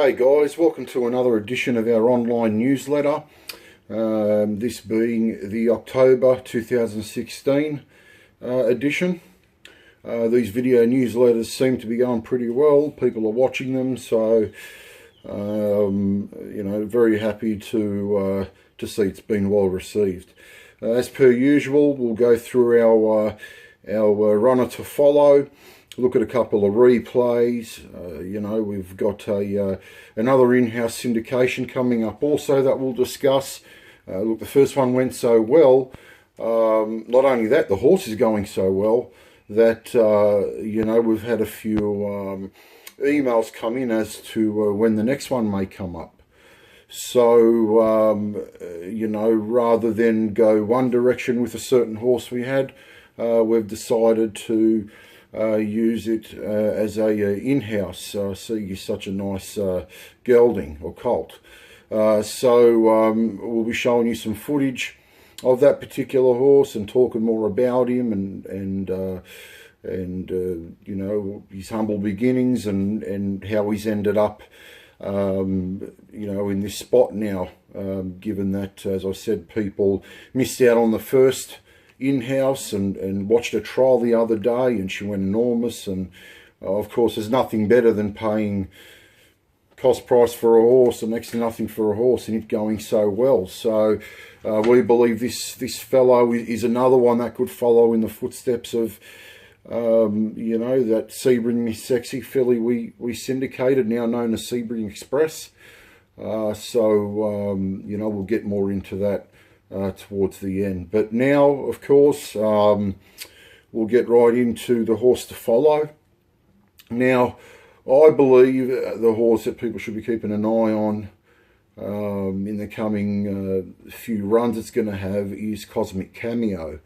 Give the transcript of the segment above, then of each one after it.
Hey guys, welcome to another edition of our online newsletter, this being the October 2016 edition. These video newsletters seem to be going pretty well. People are watching them, so you know, very happy to see it's been well received. As per usual, we'll go through our runner to follow, look at a couple of replays. You know, we've got another in-house syndication coming up also that we'll discuss. Look, the first one went so well. Not only that, the horse is going so well that, you know, we've had a few emails come in as to when the next one may come up. So, you know, rather than go one direction with a certain horse we had, we've decided to use it as a in-house. See, such a nice gelding or colt. So we'll be showing you some footage of that particular horse and talking more about him and you know, his humble beginnings and how he's ended up you know, in this spot now, given that, as I said, people missed out on the first in-house and watched a trial the other day and she went enormous. And of course, there's nothing better than paying cost price for a horse and next to nothing for a horse and it going so well. So we believe this fellow is another one that could follow in the footsteps of you know, that Sebring Miss Sexy filly we syndicated, now known as Sebring Express. So you know, we'll get more into that towards the end. But now, of course, we'll get right into the horse to follow. Now, I believe the horse that people should be keeping an eye on in the coming few runs it's going to have is Cosmic Cameo.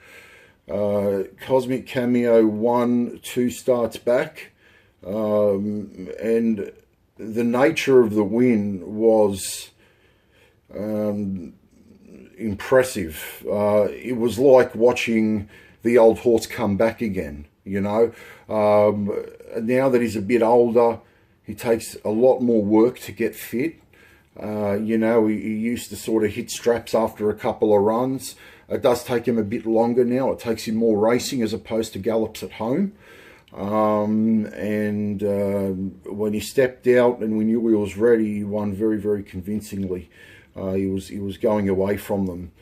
Cosmic Cameo won 2 starts back, and the nature of the win was impressive. It was like watching the old horse come back again, you know. Now that he's a bit older, he takes a lot more work to get fit. You know, he used to sort of hit straps after a couple of runs. It does take him a bit longer now. It takes him more racing as opposed to gallops at home. And when he stepped out and we knew he was ready, he won very, very convincingly. He was going away from them,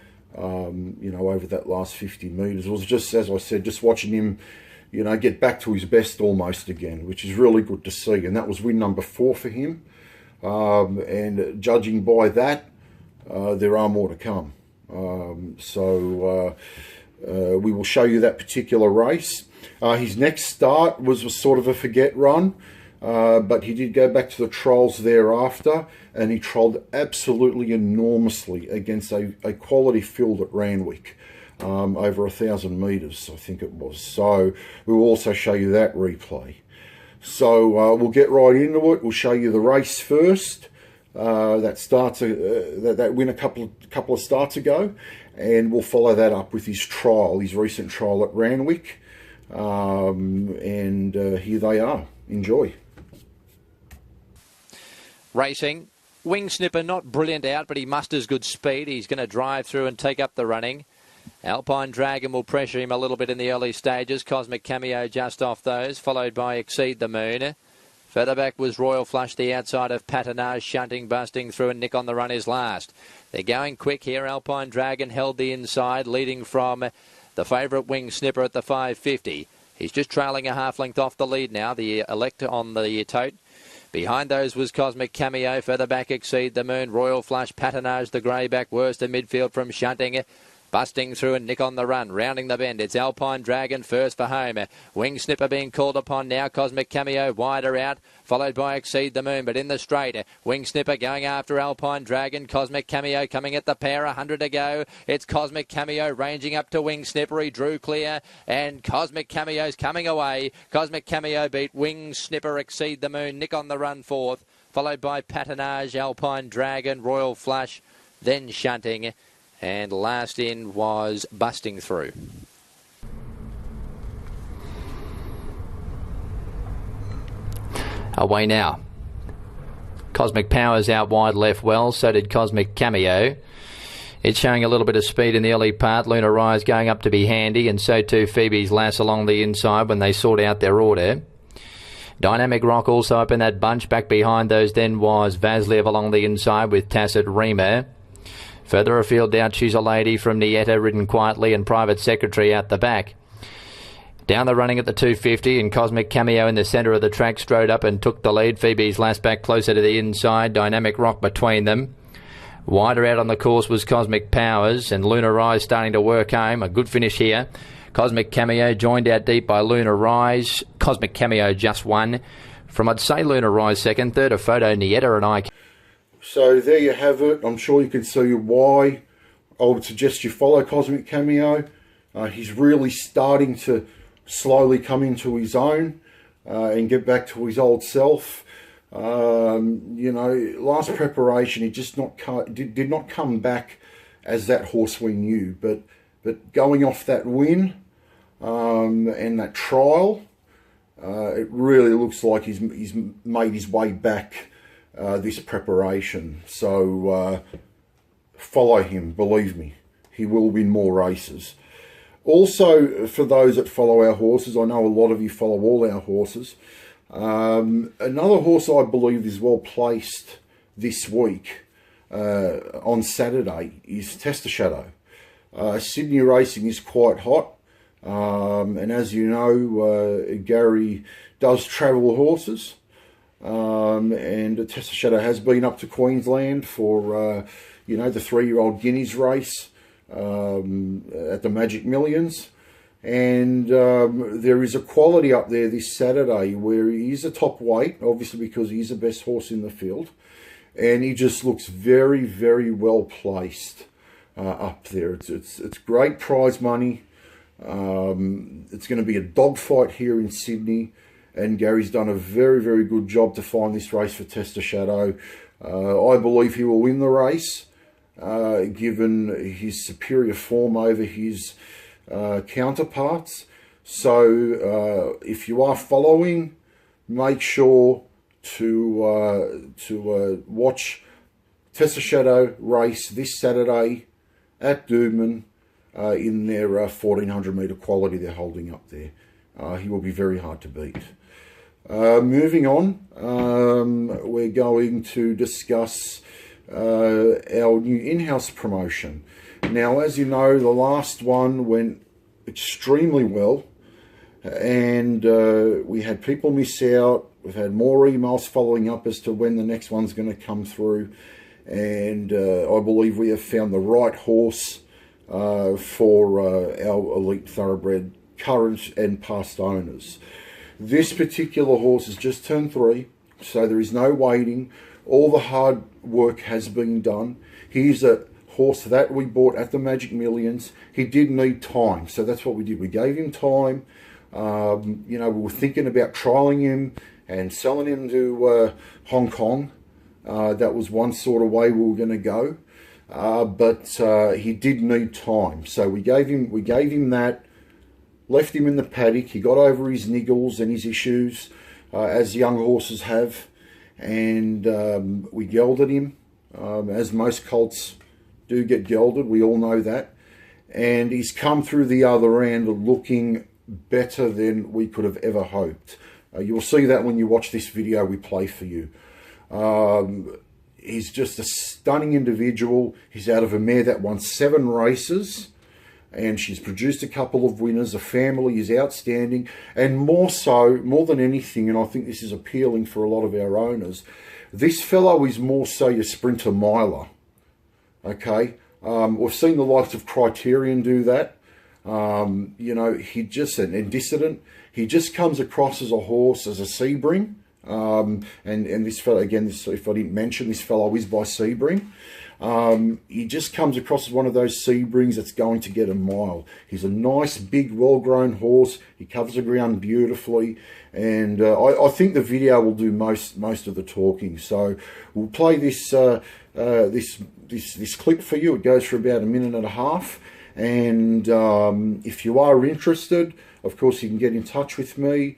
you know, over that last 50 metres. It was just, as I said, just watching him, you know, get back to his best almost again, which is really good to see. And that was win number 4 for him. And judging by that, there are more to come. So we will show you that particular race. His next start was sort of a forget run. But he did go back to the trials thereafter, and he trialled absolutely enormously against a quality field at Randwick, over 1,000 metres, I think it was. So we'll also show you that replay. So we'll get right into it. We'll show you the race first. That starts that win a couple of starts ago, and we'll follow that up with his trial, his recent trial at Randwick. And here they are. Enjoy. Racing. Wing Snipper not brilliant out, but he musters good speed. He's going to drive through and take up the running. Alpine Dragon will pressure him a little bit in the early stages. Cosmic Cameo just off those, followed by Exceed the Moon. Further back was Royal Flush, the outside of Patinage, shunting, busting through, and Nick on the run is last. They're going quick here. Alpine Dragon held the inside, leading from the favourite Wing Snipper at the 550. He's just trailing a half length off the lead now, the Elect on the tote. Behind those was Cosmic Cameo. Further back, Exceed the Moon, Royal Flush, Patinage, the greyback, worst in midfield from shunting. Busting through and Nick on the run, rounding the bend. It's Alpine Dragon first for home. Wing Snipper being called upon now. Cosmic Cameo wider out, followed by Exceed the Moon. But in the straight, Wing Snipper going after Alpine Dragon. Cosmic Cameo coming at the pair, 100 to go. It's Cosmic Cameo ranging up to Wing Snipper. He drew clear, and Cosmic Cameo's coming away. Cosmic Cameo beat Wing Snipper, Exceed the Moon. Nick on the run fourth, followed by Patinage, Alpine Dragon, Royal Flush, then shunting. And last in was Busting Through. Away now. Cosmic Powers out wide left well, so did Cosmic Cameo. It's showing a little bit of speed in the early part. Luna Rise going up to be handy, and so too Phoebe's Lass along the inside when they sort out their order. Dynamic Rock also up in that bunch. Back behind those then was Vasliev along the inside with Tacit Reamer. Further afield down Choose a Lady from Nieta, ridden quietly, and Private Secretary out the back. Down the running at the 250, and Cosmic Cameo in the centre of the track strode up and took the lead. Phoebe's Last back closer to the inside. Dynamic Rock between them. Wider out on the course was Cosmic Powers, and Luna Rise starting to work home. A good finish here. Cosmic Cameo joined out deep by Luna Rise. Cosmic Cameo just won. From, I'd say, Luna Rise second. Third, a photo, Nieta and I. So there you have it. I'm sure you can see why I would suggest you follow Cosmic Cameo. He's really starting to slowly come into his own and get back to his old self. You know, last preparation, he just did not come back as that horse we knew. But going off that win and that trial, it really looks like he's made his way back this preparation. So follow him, believe me, he will win more races. Also, for those that follow our horses, I know a lot of you follow all our horses. Another horse I believe is well placed this week on Saturday is Tessa Shadow. Sydney racing is quite hot, and as you know, Gary does travel horses, and Tessa Shadow has been up to Queensland for you know, the 3-year-old Guineas race at the Magic Millions, and there is a quality up there this Saturday where he is a top weight, obviously because he's the best horse in the field, and he just looks very, very well placed up there. It's great prize money. It's going to be a dogfight here in Sydney, and Gary's done a very, very good job to find this race for Tessa Shadow. I believe he will win the race, given his superior form over his counterparts. So if you are following, make sure to watch Tessa Shadow race this Saturday at Doomben in their 1400 metre quality they're holding up there. He will be very hard to beat. Moving on, we're going to discuss our new in-house promotion. Now, as you know, the last one went extremely well, and we had people miss out. We've had more emails following up as to when the next one's going to come through, and I believe we have found the right horse for our elite thoroughbred current and past owners. This particular horse has just turned 3, so there is no waiting. All the hard work has been done. He's a horse that we bought at the Magic Millions. He did need time, so that's what we did. We gave him time. You know, we were thinking about trialling him and selling him to Hong Kong. That was one sort of way we were going to go, but he did need time, so we gave him that. Left him in the paddock. He got over his niggles and his issues, as young horses have, and we gelded him, as most colts do get gelded. We all know that, and he's come through the other end looking better than we could have ever hoped. You'll see that when you watch this video we play for you. He's just a stunning individual. He's out of a mare that won 7 races, and she's produced a couple of winners. The family is outstanding, and more than anything, and I think this is appealing for a lot of our owners, this fellow is more so your sprinter miler. Okay, we've seen the likes of Criterion do that. You know, he just an dissident. He just comes across as a horse, as a Sebring. And this fellow, again, if I didn't mention, this fellow is by Sebring. He just comes across as one of those Sebrings that's going to get a mile. He's a nice, big, well-grown horse. He covers the ground beautifully, and I think the video will do most of the talking. So we'll play this this clip for you. It goes for about 1.5 minutes, and if you are interested, of course, you can get in touch with me.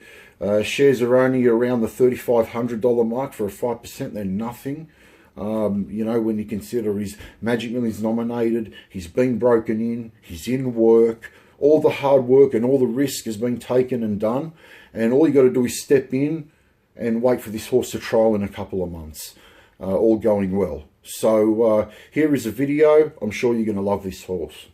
Shares are only around the $3,500 mark for a 5%. They're nothing. You know, when you consider his Magic Millions nominated, he's been broken in, he's in work, all the hard work and all the risk has been taken and done, and all you got to do is step in and wait for this horse to trial in a couple of months, all going well. So here is a video. I'm sure you're going to love this horse.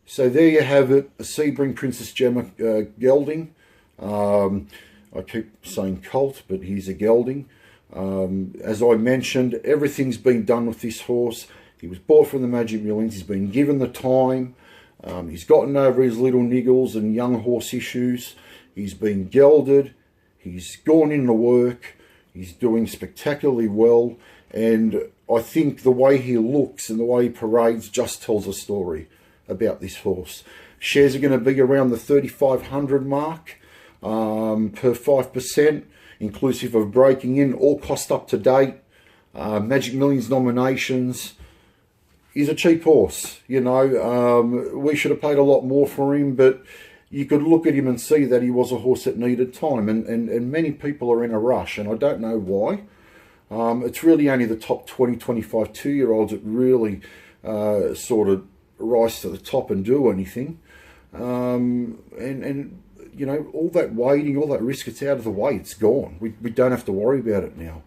So there you have it, a Sebring Princess Gemma gelding. I keep saying colt, but he's a gelding. As I mentioned, everything's been done with this horse. He was bought from the Magic Millions. He's been given the time. He's gotten over his little niggles and young horse issues. He's been gelded. He's gone into work. He's doing spectacularly well. And I think the way he looks and the way he parades just tells a story about this horse. Shares are going to be around the 3,500 mark per 5%, inclusive of breaking in, all cost up to date. Magic Millions nominations. He's a cheap horse, you know. We should have paid a lot more for him, but you could look at him and see that he was a horse that needed time, and many people are in a rush, and I don't know why. It's really only the top 20, 25 two-year-olds that really sort of rise to the top and do anything. And you know, all that waiting, all that risk, it's out of the way. It's gone. We don't have to worry about it now.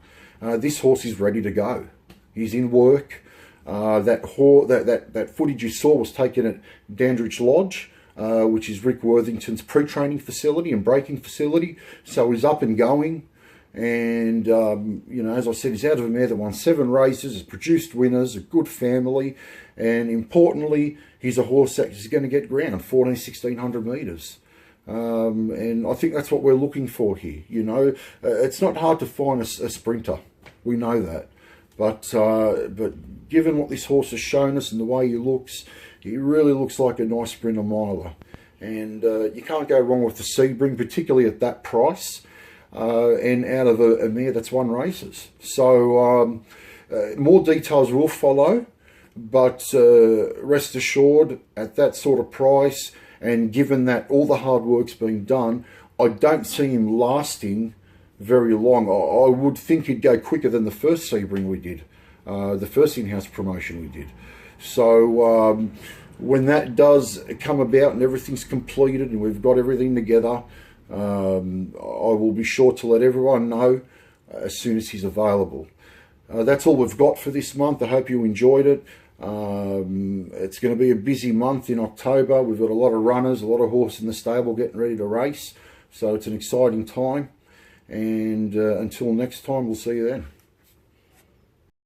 This horse is ready to go. He's in work. That footage you saw was taken at Dandridge Lodge, which is Rick Worthington's pre-training facility and breaking facility. So he's up and going. And, you know, as I said, he's out of a mare that won 7 races, has produced winners, a good family. And importantly, he's a horse that is going to get ground, 1,1600 metres. And I think that's what we're looking for here. You know, it's not hard to find a sprinter. We know that. But given what this horse has shown us and the way he looks, he really looks like a nice sprinter miler. And you can't go wrong with the Sebring, particularly at that price. And out of a mare that's won races. So more details will follow, but rest assured, at that sort of price, and given that all the hard work's been done, I don't see him lasting very long. I would think he'd go quicker than the first Sebring we did, the first in-house promotion we did. So when that does come about and everything's completed and we've got everything together, I will be sure to let everyone know as soon as he's available. That's all we've got for this month. I hope you enjoyed it. It's going to be a busy month in October. We've got a lot of runners, a lot of horses in the stable getting ready to race. So it's an exciting time. And until next time, we'll see you then.